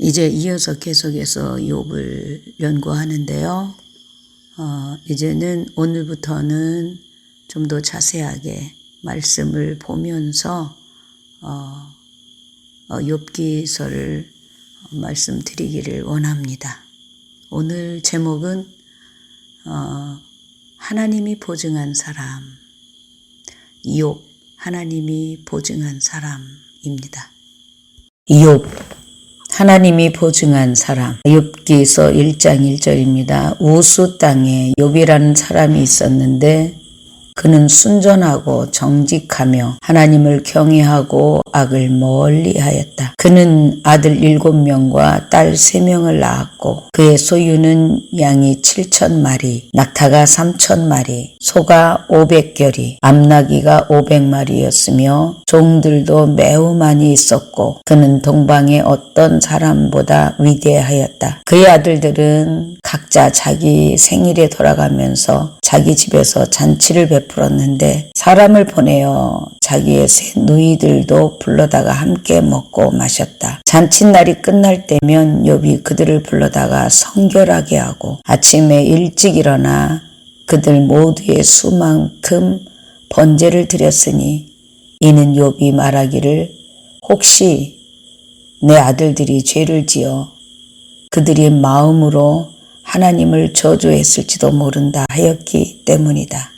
이제 이어서 계속해서 욥을 연구하는데요. 이제는 오늘부터는 좀 더 자세하게 말씀을 보면서 욥기서를 말씀드리기를 원합니다. 오늘 제목은 하나님이 보증한 사람, 욥, 하나님이 보증한 사람입니다. 욥, 하나님이 보증한 사람. 욥기서 1장 1절입니다. 우스 땅에 욥이라는 사람이 있었는데 그는 순전하고 정직하며 하나님을 경외하고 악을 멀리하였다. 그는 아들 7명과 딸 3명을 낳았고 그의 소유는 양이 7,000마리, 낙타가 3,000마리, 소가 500결이, 암나귀가 500마리였으며 종들도 매우 많이 있었고 그는 동방의 어떤 사람보다 위대하였다. 그의 아들들은 각자 자기 생일에 돌아가면서 자기 집에서 잔치를 베풀었는데 사람을 보내어 자기의 새 누이들도 불러다가 함께 먹고 마셨다. 잔칫날이 끝날 때면 욥이 그들을 불러다가 성결하게 하고 아침에 일찍 일어나 그들 모두의 수만큼 번제를 드렸으니 이는 욥이 말하기를 혹시 내 아들들이 죄를 지어 그들이 마음으로 하나님을 저주했을지도 모른다 하였기 때문이다.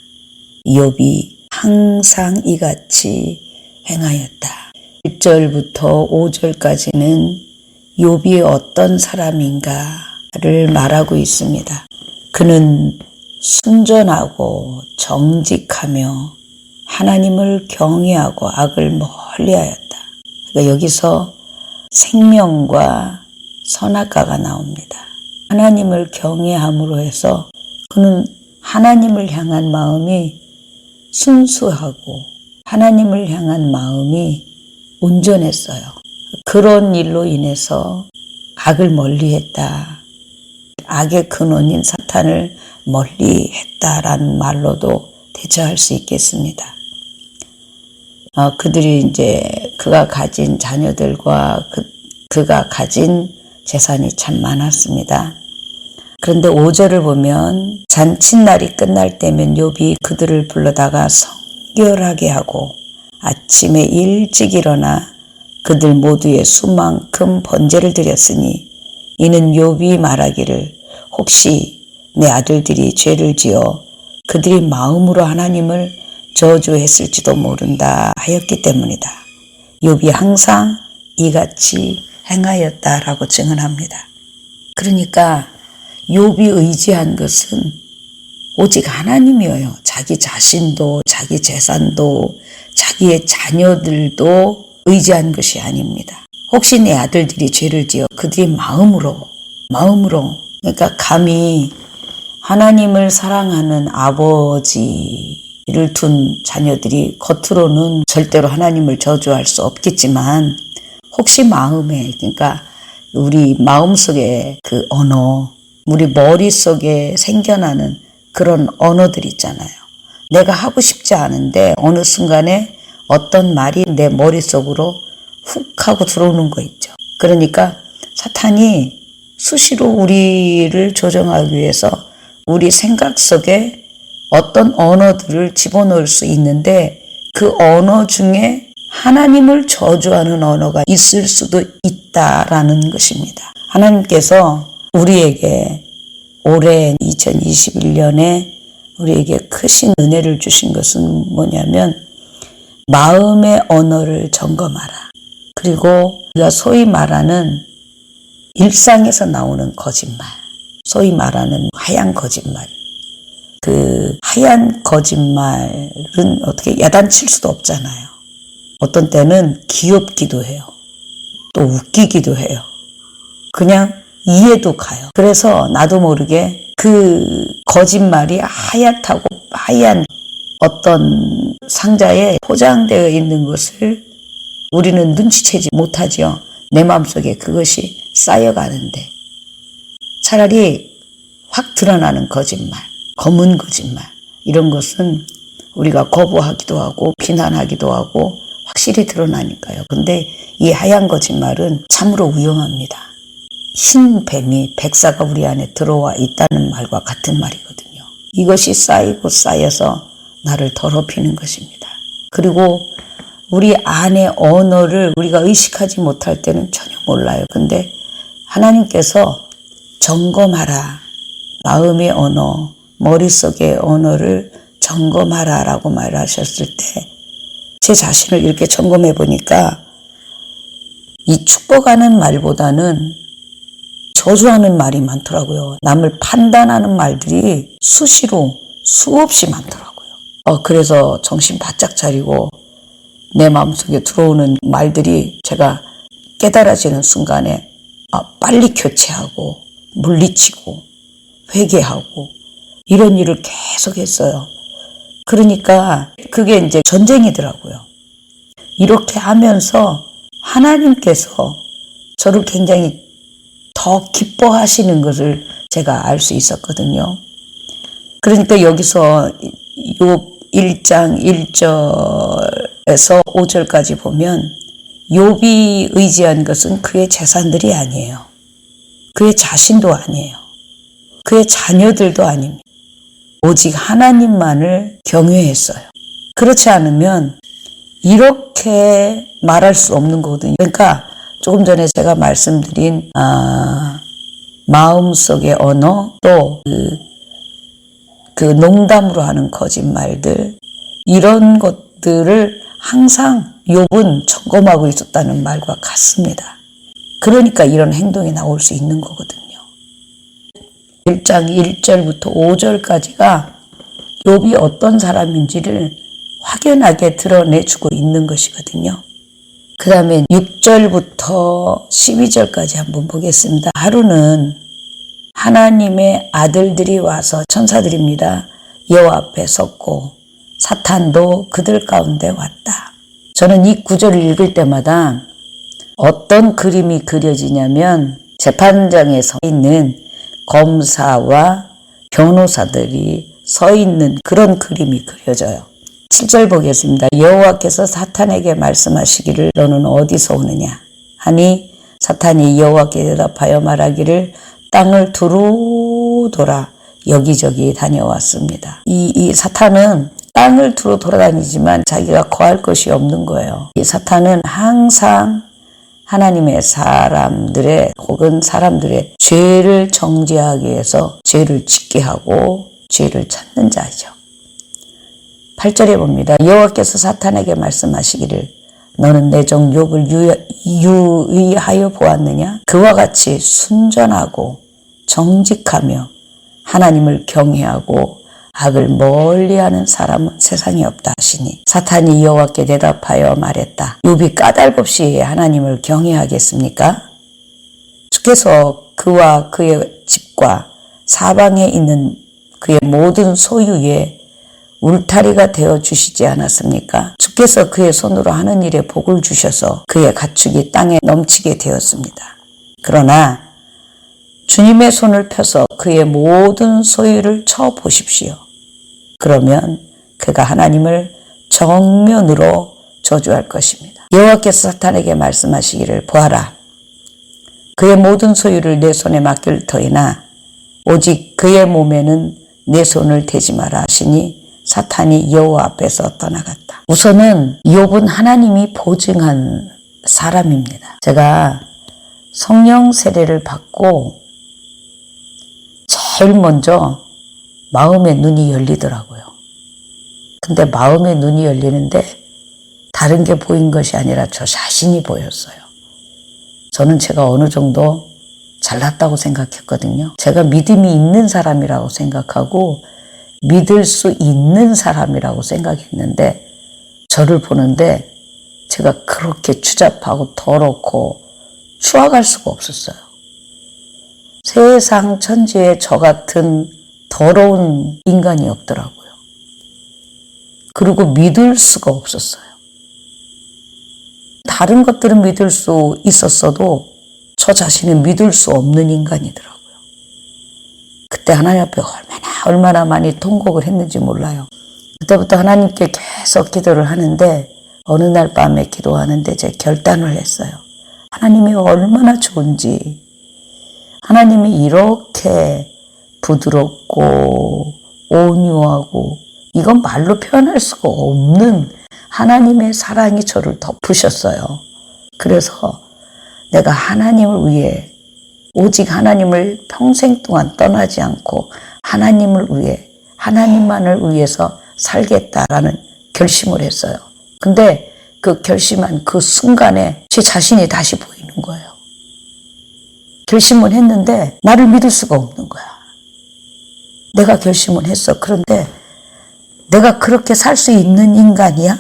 욥이 항상 이같이 행하였다. 1절부터 5절까지는 욥이 어떤 사람인가를 말하고 있습니다. 그는 순전하고 정직하며 하나님을 경외하고 악을 멀리하였다. 그러니까 여기서 생명과 선악과가 나옵니다. 하나님을 경외함으로 해서 그는 하나님을 향한 마음이 순수하고 하나님을 향한 마음이 온전했어요. 그런 일로 인해서 악을 멀리했다. 악의 근원인 사탄을 멀리했다라는 말로도 대처할 수 있겠습니다. 그들이 이제 그가 가진 자녀들과 그가 가진 재산이 참 많았습니다. 그런데 5절을 보면 잔칫날이 끝날 때면 욥이 그들을 불러다가 성결하게 하고 아침에 일찍 일어나 그들 모두의 수만큼 번제를 드렸으니 이는 욥이 말하기를 혹시 내 아들들이 죄를 지어 그들이 마음으로 하나님을 저주했을지도 모른다 하였기 때문이다. 욥이 항상 이같이 행하였다라고 증언합니다. 그러니까 욥이 의지한 것은 오직 하나님이어요. 자기 자신도 자기 재산도 자기의 자녀들도 의지한 것이 아닙니다. 혹시 내 아들들이 죄를 지어 그들이 마음으로 그러니까 감히 하나님을 사랑하는 아버지를 둔 자녀들이 겉으로는 절대로 하나님을 저주할 수 없겠지만 혹시 마음에, 그러니까 우리 마음속에 그 언어, 우리 머릿속에 생겨나는 그런 언어들 있잖아요. 내가 하고 싶지 않은데 어느 순간에 어떤 말이 내 머릿속으로 훅 하고 들어오는 거 있죠. 그러니까 사탄이 수시로 우리를 조정하기 위해서 우리 생각 속에 어떤 언어들을 집어넣을 수 있는데 그 언어 중에 하나님을 저주하는 언어가 있을 수도 있다라는 것입니다. 하나님께서 우리에게 올해 2021년에 우리에게 크신 은혜를 주신 것은 뭐냐면 마음의 언어를 점검하라. 그리고 우리가 소위 말하는 일상에서 나오는 거짓말, 소위 말하는 하얀 거짓말. 그 하얀 거짓말은 어떻게 야단칠 수도 없잖아요. 어떤 때는 귀엽기도 해요. 또 웃기기도 해요. 그냥 이해도 가요. 그래서 나도 모르게 그 거짓말이 하얗다고 하얀 어떤 상자에 포장되어 있는 것을 우리는 눈치채지 못하죠. 내 마음속에 그것이 쌓여가는데 차라리 확 드러나는 거짓말, 검은 거짓말 이런 것은 우리가 거부하기도 하고 비난하기도 하고 확실히 드러나니까요. 근데 이 하얀 거짓말은 참으로 위험합니다. 흰 뱀이 백사가 우리 안에 들어와 있다는 말과 같은 말이거든요. 이것이 쌓이고 쌓여서 나를 더럽히는 것입니다. 그리고 우리 안의 언어를 우리가 의식하지 못할 때는 전혀 몰라요. 근데 하나님께서 점검하라. 마음의 언어, 머릿속의 언어를 점검하라 라고 말하셨을 때 제 자신을 이렇게 점검해 보니까 이 축복하는 말보다는 저주하는 말이 많더라고요. 남을 판단하는 말들이 수시로 수없이 많더라고요. 그래서 정신 바짝 차리고 내 마음속에 들어오는 말들이 제가 깨달아지는 순간에 빨리 교체하고 물리치고 회개하고 이런 일을 계속 했어요. 그러니까 그게 이제 전쟁이더라고요. 이렇게 하면서 하나님께서 저를 굉장히 더 기뻐하시는 것을 제가 알 수 있었거든요. 그러니까 여기서 욥 1장 1절에서 5절까지 보면 욥이 의지한 것은 그의 재산들이 아니에요. 그의 자신도 아니에요. 그의 자녀들도 아닙니다. 오직 하나님만을 경외했어요. 그렇지 않으면 이렇게 말할 수 없는 거거든요. 그러니까 조금 전에 제가 말씀드린 마음속의 언어 또 그 농담으로 하는 거짓말들 이런 것들을 항상 욥은 점검하고 있었다는 말과 같습니다. 그러니까 이런 행동이 나올 수 있는 거거든요. 1장 1절부터 5절까지가 욥이 어떤 사람인지를 확연하게 드러내주고 있는 것이거든요. 그 다음에 6절부터 12절까지 한번 보겠습니다. 하루는 하나님의 아들들이 와서 천사들입니다. 여호와 앞에 섰고 사탄도 그들 가운데 왔다. 저는 이 구절을 읽을 때마다 어떤 그림이 그려지냐면 재판장에 서 있는 검사와 변호사들이 서 있는 그런 그림이 그려져요. 7절 보겠습니다. 여호와께서 사탄에게 말씀하시기를 너는 어디서 오느냐 하니 사탄이 여호와께 대답하여 말하기를 땅을 두루 돌아 여기저기 다녀왔습니다. 이 사탄은 땅을 두루 돌아다니지만 자기가 거할 것이 없는 거예요. 이 사탄은 항상 하나님의 사람들의 혹은 사람들의 죄를 정죄하기 위해서 죄를 짓게 하고 죄를 찾는 자죠. 8절에 봅니다. 여호와께서 사탄에게 말씀하시기를 너는 내 종 욥을 유의하여 보았느냐? 그와 같이 순전하고 정직하며 하나님을 경외하고 악을 멀리하는 사람은 세상에 없다 하시니 사탄이 여호와께 대답하여 말했다. 욥이 까닭없이 하나님을 경외하겠습니까? 주께서 그와 그의 집과 사방에 있는 그의 모든 소유에 울타리가 되어 주시지 않았습니까? 주께서 그의 손으로 하는 일에 복을 주셔서 그의 가축이 땅에 넘치게 되었습니다. 그러나 주님의 손을 펴서 그의 모든 소유를 쳐 보십시오. 그러면 그가 하나님을 정면으로 저주할 것입니다. 여호와께서 사탄에게 말씀하시기를 보아라. 그의 모든 소유를 내 손에 맡길 터이나 오직 그의 몸에는 내 손을 대지 마라 하시니 사탄이 여호와 앞에서 떠나갔다. 우선은 욥은 하나님이 보증한 사람입니다. 제가 성령 세례를 받고 제일 먼저 마음의 눈이 열리더라고요. 근데 마음의 눈이 열리는데 다른 게 보인 것이 아니라 저 자신이 보였어요. 저는 제가 어느 정도 잘났다고 생각했거든요. 제가 믿음이 있는 사람이라고 생각하고 믿을 수 있는 사람이라고 생각했는데 저를 보는데 제가 그렇게 추잡하고 더럽고 추악할 수가 없었어요. 세상 천지에 저 같은 더러운 인간이 없더라고요. 그리고 믿을 수가 없었어요. 다른 것들은 믿을 수 있었어도 저 자신은 믿을 수 없는 인간이더라고요. 그때 하나님 앞에 얼마나 많이 통곡을 했는지 몰라요. 그때부터 하나님께 계속 기도를 하는데 어느 날 밤에 기도하는데 제가 결단을 했어요. 하나님이 얼마나 좋은지 하나님이 이렇게 부드럽고 온유하고 이건 말로 표현할 수가 없는 하나님의 사랑이 저를 덮으셨어요. 그래서 내가 하나님을 위해 오직 하나님을 평생 동안 떠나지 않고 하나님을 위해 하나님만을 위해서 살겠다라는 결심을 했어요. 근데 그 결심한 그 순간에 제 자신이 다시 보이는 거예요. 결심을 했는데 나를 믿을 수가 없는 거야. 내가 결심을 했어. 그런데 내가 그렇게 살 수 있는 인간이야?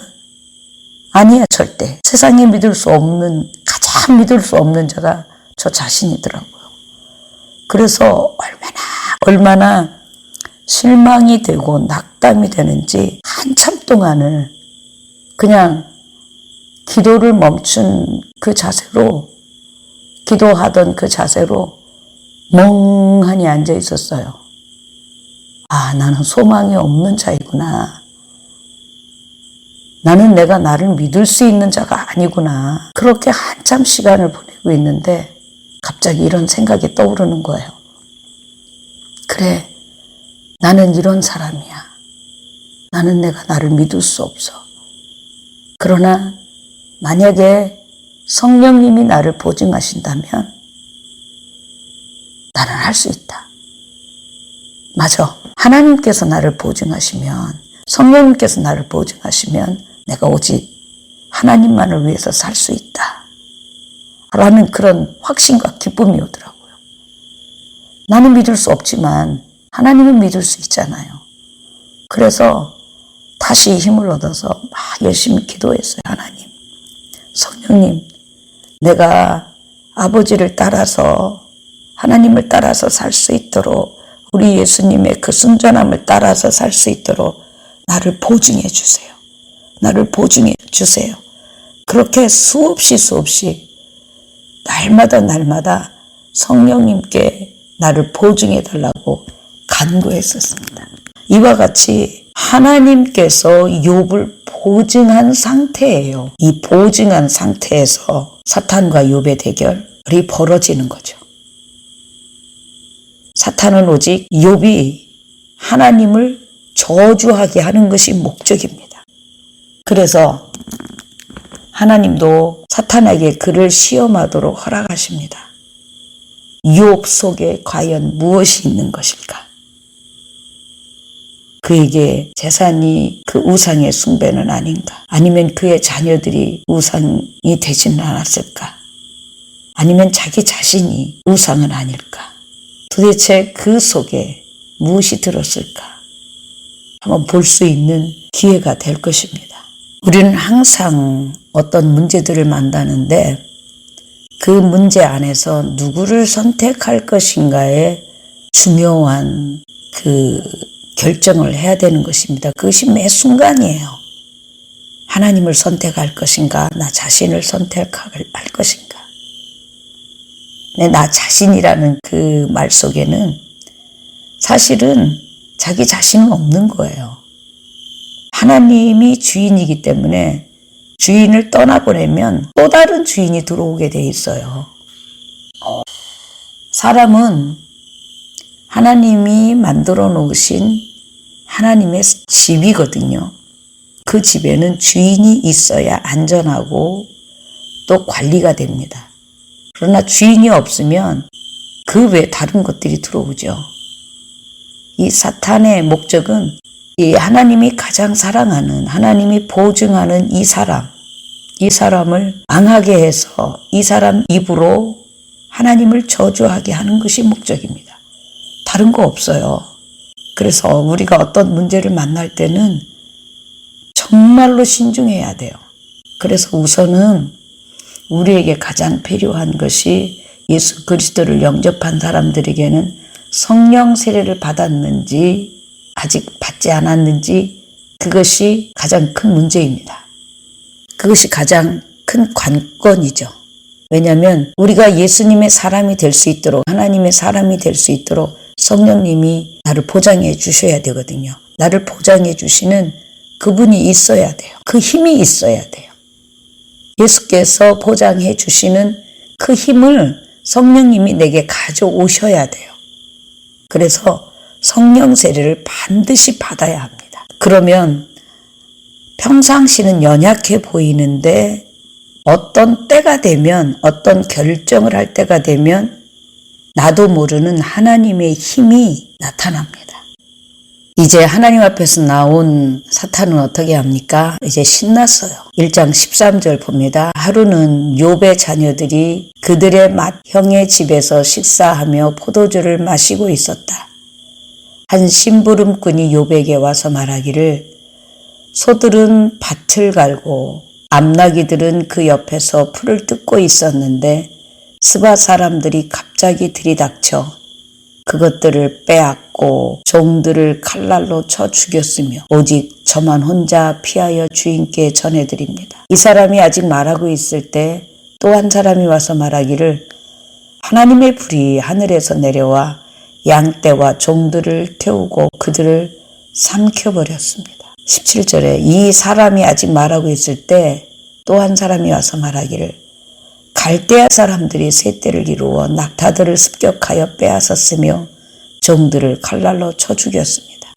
아니야, 절대. 세상에 믿을 수 없는, 가장 믿을 수 없는 자가 저 자신이더라고요. 그래서 얼마나 실망이 되고 낙담이 되는지 한참 동안을 그냥 기도를 멈춘 그 자세로, 기도하던 그 자세로 멍하니 앉아 있었어요. 아, 나는 소망이 없는 자이구나. 나는 내가 나를 믿을 수 있는 자가 아니구나. 그렇게 한참 시간을 보내고 있는데 갑자기 이런 생각이 떠오르는 거예요. 그래, 나는 이런 사람이야. 나는 내가 나를 믿을 수 없어. 그러나 만약에 성령님이 나를 보증하신다면 나는 할 수 있다. 맞아. 하나님께서 나를 보증하시면, 성령님께서 나를 보증하시면 내가 오직 하나님만을 위해서 살 수 있다. 라는 그런 확신과 기쁨이 오더라고요. 나는 믿을 수 없지만 하나님은 믿을 수 있잖아요. 그래서 다시 힘을 얻어서 막 열심히 기도했어요. 하나님, 성령님, 내가 아버지를 따라서 하나님을 따라서 살 수 있도록 우리 예수님의 그 순전함을 따라서 살 수 있도록 나를 보증해 주세요. 나를 보증해 주세요. 그렇게 수없이 날마다 성령님께 나를 보증해 달라고 간구했었습니다. 이와 같이 하나님께서 욥을 보증한 상태예요. 이 보증한 상태에서 사탄과 욥의 대결이 벌어지는 거죠. 사탄은 오직 욥이 하나님을 저주하게 하는 것이 목적입니다. 그래서 하나님도 사탄에게 그를 시험하도록 허락하십니다. 욥 속에 과연 무엇이 있는 것일까? 그에게 재산이 그 우상의 숭배는 아닌가? 아니면 그의 자녀들이 우상이 되지는 않았을까? 아니면 자기 자신이 우상은 아닐까? 도대체 그 속에 무엇이 들었을까? 한번 볼 수 있는 기회가 될 것입니다. 우리는 항상 어떤 문제들을 만나는데 그 문제 안에서 누구를 선택할 것인가에 중요한 그 결정을 해야 되는 것입니다. 그것이 매 순간이에요. 하나님을 선택할 것인가, 나 자신을 선택할 것인가. 나 자신이라는 그 말 속에는 사실은 자기 자신은 없는 거예요. 하나님이 주인이기 때문에 주인을 떠나보내면 또 다른 주인이 들어오게 돼 있어요. 사람은 하나님이 만들어 놓으신 하나님의 집이거든요. 그 집에는 주인이 있어야 안전하고 또 관리가 됩니다. 그러나 주인이 없으면 그 외 다른 것들이 들어오죠. 이 사탄의 목적은 이 하나님이 가장 사랑하는, 하나님이 보증하는 이 사람을 망하게 해서 이 사람 입으로 하나님을 저주하게 하는 것이 목적입니다. 다른 거 없어요. 그래서 우리가 어떤 문제를 만날 때는 정말로 신중해야 돼요. 그래서 우선은 우리에게 가장 필요한 것이 예수 그리스도를 영접한 사람들에게는 성령 세례를 받았는지 아직 받지 않았는지 그것이 가장 큰 문제입니다. 그것이 가장 큰 관건이죠. 왜냐하면 우리가 예수님의 사람이 될 수 있도록, 하나님의 사람이 될 수 있도록 성령님이 나를 보장해 주셔야 되거든요. 나를 보장해 주시는 그분이 있어야 돼요. 그 힘이 있어야 돼요. 예수께서 보장해 주시는 그 힘을 성령님이 내게 가져오셔야 돼요. 그래서 성령 세례를 반드시 받아야 합니다. 그러면 평상시는 연약해 보이는데 어떤 때가 되면, 어떤 결정을 할 때가 되면 나도 모르는 하나님의 힘이 나타납니다. 이제 하나님 앞에서 나온 사탄은 어떻게 합니까? 이제 신났어요. 1장 13절 봅니다. 하루는 욥의 자녀들이 그들의 맏형의 집에서 식사하며 포도주를 마시고 있었다. 한 심부름꾼이 욥에게 와서 말하기를 소들은 밭을 갈고 암나기들은 그 옆에서 풀을 뜯고 있었는데 스바 사람들이 갑자기 들이닥쳐 그것들을 빼앗고 종들을 칼날로 쳐 죽였으며 오직 저만 혼자 피하여 주인께 전해드립니다. 이 사람이 아직 말하고 있을 때 또 한 사람이 와서 말하기를 하나님의 불이 하늘에서 내려와 양떼와 종들을 태우고 그들을 삼켜버렸습니다. 17절에 이 사람이 아직 말하고 있을 때 또 한 사람이 와서 말하기를 갈대아 사람들이 셋대를 이루어 낙타들을 습격하여 빼앗았으며 종들을 칼날로 쳐 죽였습니다.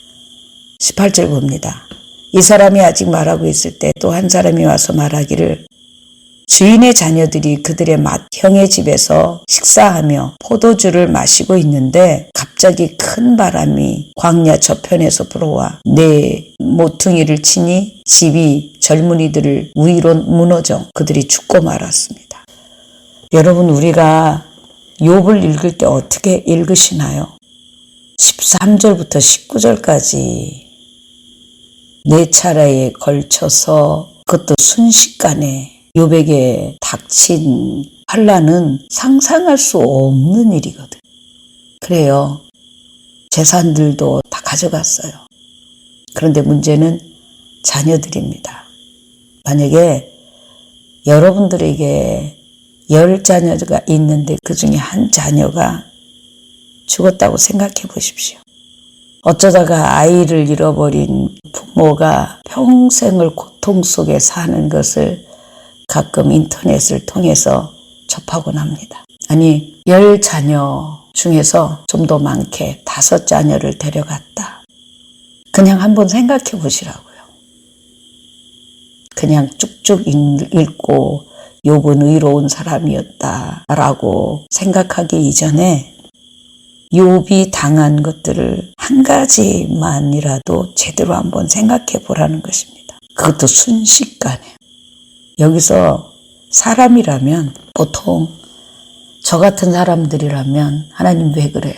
18절 봅니다. 이 사람이 아직 말하고 있을 때 또 한 사람이 와서 말하기를 주인의 자녀들이 그들의 맏형의 집에서 식사하며 포도주를 마시고 있는데 갑자기 큰 바람이 광야 저편에서 불어와 내 모퉁이를 치니 집이 젊은이들을 위로 무너져 그들이 죽고 말았습니다. 여러분, 우리가 욥을 읽을 때 어떻게 읽으시나요? 13절부터 19절까지 네 차례에 걸쳐서 그것도 순식간에 욥에게 닥친 환난은 상상할 수 없는 일이거든. 그래요. 재산들도 다 가져갔어요. 그런데 문제는 자녀들입니다. 만약에 여러분들에게 10자녀가 있는데 그 중에 한 자녀가 죽었다고 생각해 보십시오. 어쩌다가 아이를 잃어버린 부모가 평생을 고통 속에 사는 것을 가끔 인터넷을 통해서 접하곤 합니다. 아니, 10자녀 중에서 좀 더 많게 5자녀를 데려갔다. 그냥 한번 생각해 보시라고요. 그냥 쭉쭉 읽고 욥은 의로운 사람이었다라고 생각하기 이전에 욥이 당한 것들을 한 가지만이라도 제대로 한번 생각해 보라는 것입니다. 그것도 순식간에. 여기서 사람이라면 보통 저 같은 사람들이라면 하나님 왜 그래요?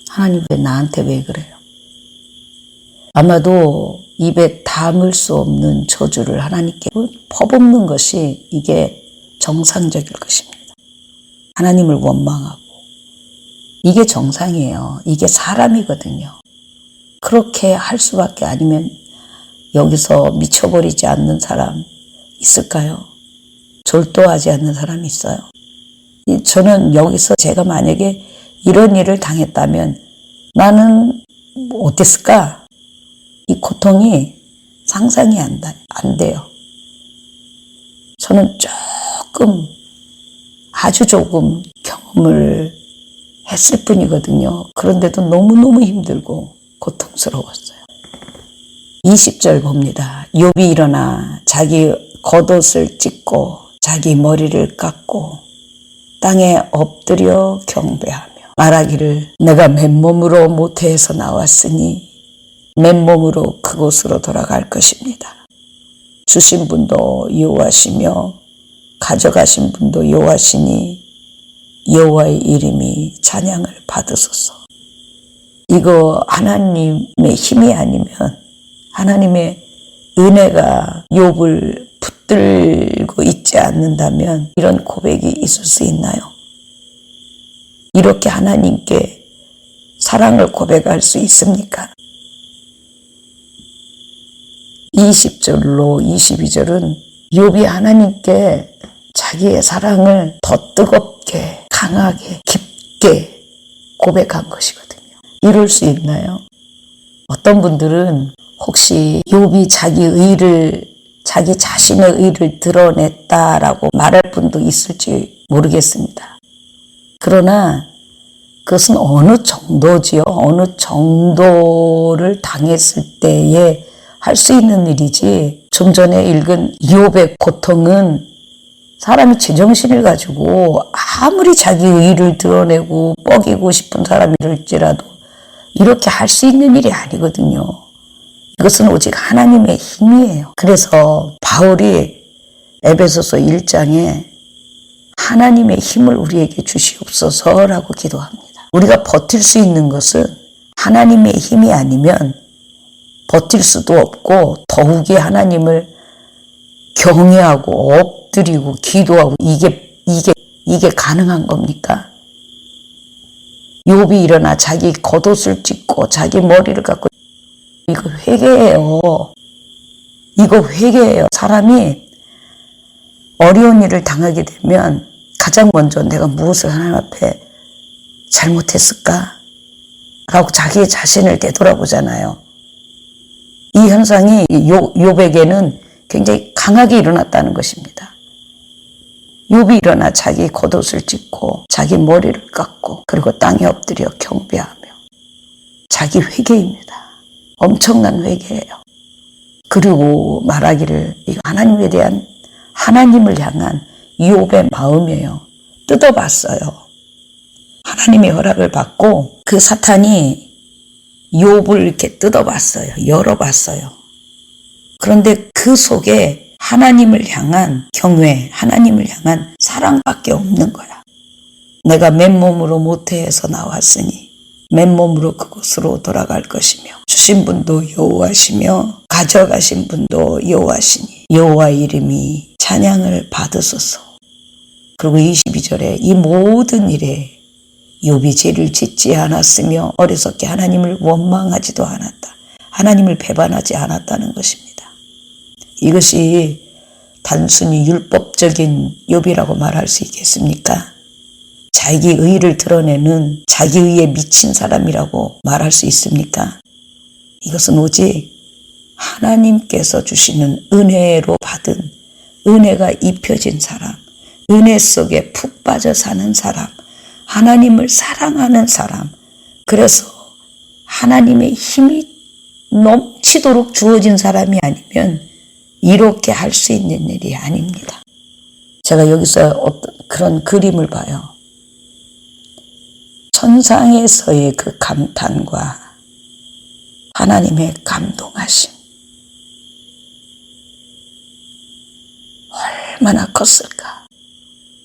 하나님 왜 나한테 왜 그래요? 아마도 입에 담을 수 없는 저주를 하나님께 퍼붓는 것이 이게 정상적일 것입니다. 하나님을 원망하고 이게 정상이에요. 이게 사람이거든요. 그렇게 할 수밖에 아니면 여기서 미쳐버리지 않는 사람 있을까요? 졸도하지 않는 사람이 있어요. 저는 여기서 제가 만약에 이런 일을 당했다면 나는 어땠을까? 이 고통이 상상이 안 돼요. 저는 아주 조금 경험을 했을 뿐이거든요. 그런데도 너무너무 힘들고 고통스러웠어요. 20절 봅니다. 욥이 일어나 자기 겉옷을 찢고 자기 머리를 깎고 땅에 엎드려 경배하며 말하기를 내가 맨몸으로 모태에서 나왔으니 맨몸으로 그곳으로 돌아갈 것입니다. 주신 분도 여호와시며 가져가신 분도 여호와시니 여호와의 이름이 찬양을 받으소서. 이거 하나님의 힘이 아니면, 하나님의 은혜가 욥을 붙들고 있지 않는다면 이런 고백이 있을 수 있나요? 이렇게 하나님께 사랑을 고백할 수 있습니까? 20절로 22절은 욥이 하나님께 자기의 사랑을 더 뜨겁게, 강하게, 깊게 고백한 것이거든요. 이럴 수 있나요? 어떤 분들은 혹시 욥이 자기 자신의 의를 드러냈다라고 말할 분도 있을지 모르겠습니다. 그러나 그것은 어느 정도지요. 어느 정도를 당했을 때에 할 수 있는 일이지. 좀 전에 읽은 이욥의 고통은 사람이 제정신을 가지고 아무리 자기 의의를 드러내고 뻐기고 싶은 사람일지라도 이렇게 할 수 있는 일이 아니거든요. 이것은 오직 하나님의 힘이에요. 그래서 바울이 에베소서 1장에 하나님의 힘을 우리에게 주시옵소서라고 기도합니다. 우리가 버틸 수 있는 것은 하나님의 힘이 아니면 버틸 수도 없고, 더욱이 하나님을 경외하고 엎드리고 기도하고 이게 가능한 겁니까? 욥이 일어나 자기 겉옷을 찢고 자기 머리를 깎고, 이거 회개예요. 이거 회개예요. 사람이 어려운 일을 당하게 되면 가장 먼저 내가 무엇을 하나님 앞에 잘못했을까? 라고 자기 자신을 되돌아보잖아요. 이 현상이 욥에게는 굉장히 강하게 일어났다는 것입니다. 욥이 일어나 자기 겉옷을 찢고 자기 머리를 깎고 그리고 땅에 엎드려 경배하며, 자기 회개입니다. 엄청난 회개예요. 그리고 말하기를, 이거 하나님에 대한, 하나님을 향한 욥의 마음이에요. 뜯어봤어요. 하나님의 허락을 받고 그 사탄이 욥을 이렇게 뜯어봤어요. 열어봤어요. 그런데 그 속에 하나님을 향한 경외, 하나님을 향한 사랑밖에 없는 거야. 내가 맨몸으로 모태에서 나왔으니 맨몸으로 그곳으로 돌아갈 것이며, 주신 분도 여호와시며 가져가신 분도 여호와시니 여호와 이름이 찬양을 받으소서. 그리고 22절에 이 모든 일에 욥이 죄를 짓지 않았으며 어리석게 하나님을 원망하지도 않았다. 하나님을 배반하지 않았다는 것입니다. 이것이 단순히 율법적인 욥이라고 말할 수 있겠습니까? 자기 의의를 드러내는 자기 의의에 미친 사람이라고 말할 수 있습니까? 이것은 오직 하나님께서 주시는 은혜로 받은, 은혜가 입혀진 사람, 은혜 속에 푹 빠져 사는 사람, 하나님을 사랑하는 사람, 그래서 하나님의 힘이 넘치도록 주어진 사람이 아니면 이렇게 할 수 있는 일이 아닙니다. 제가 여기서 어떤 그런 그림을 봐요. 천상에서의 그 감탄과 하나님의 감동하심, 얼마나 컸을까.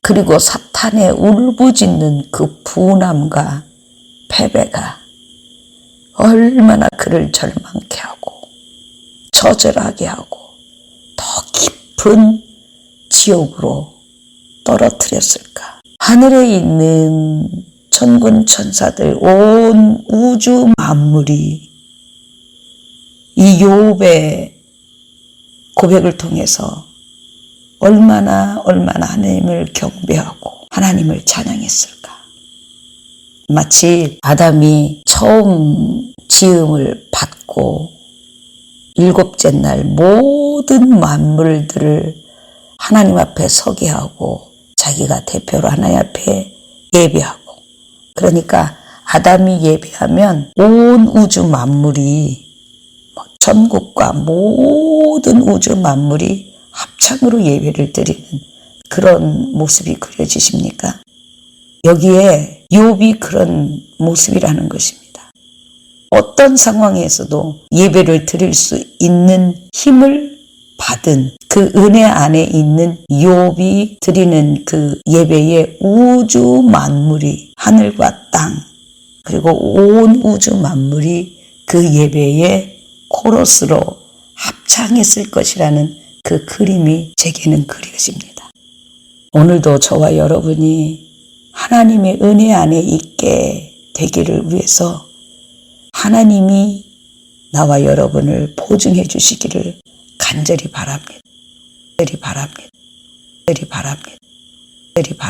그리고 사탄의 울부짖는 그 분함과 패배가 얼마나 그를 절망케 하고 처절하게 하고 더 깊은 지옥으로 떨어뜨렸을까. 하늘에 있는 천군 천사들, 온 우주 만물이 이 욥의 고백을 통해서 얼마나 하나님을 경배하고 하나님을 찬양했을까. 마치 아담이 처음 지음을 받고 일곱째 날 모든 만물들을 하나님 앞에 서게 하고 자기가 대표로 하나님 앞에 예배하고, 그러니까 아담이 예배하면 온 우주 만물이, 천국과 모든 우주 만물이 합창으로 예배를 드리는 그런 모습이 그려지십니까? 여기에 욥이 그런 모습이라는 것입니다. 어떤 상황에서도 예배를 드릴 수 있는 힘을 받은 그 은혜 안에 있는 욥이 드리는 그 예배에 우주 만물이, 하늘과 땅 그리고 온 우주 만물이 그 예배에 코러스로 합창했을 것이라는 그 그림이 제게는 그려집니다. 오늘도 저와 여러분이 하나님의 은혜 안에 있게 되기를 위해서 하나님이 나와 여러분을 보증해 주시기를 간절히 바랍니다.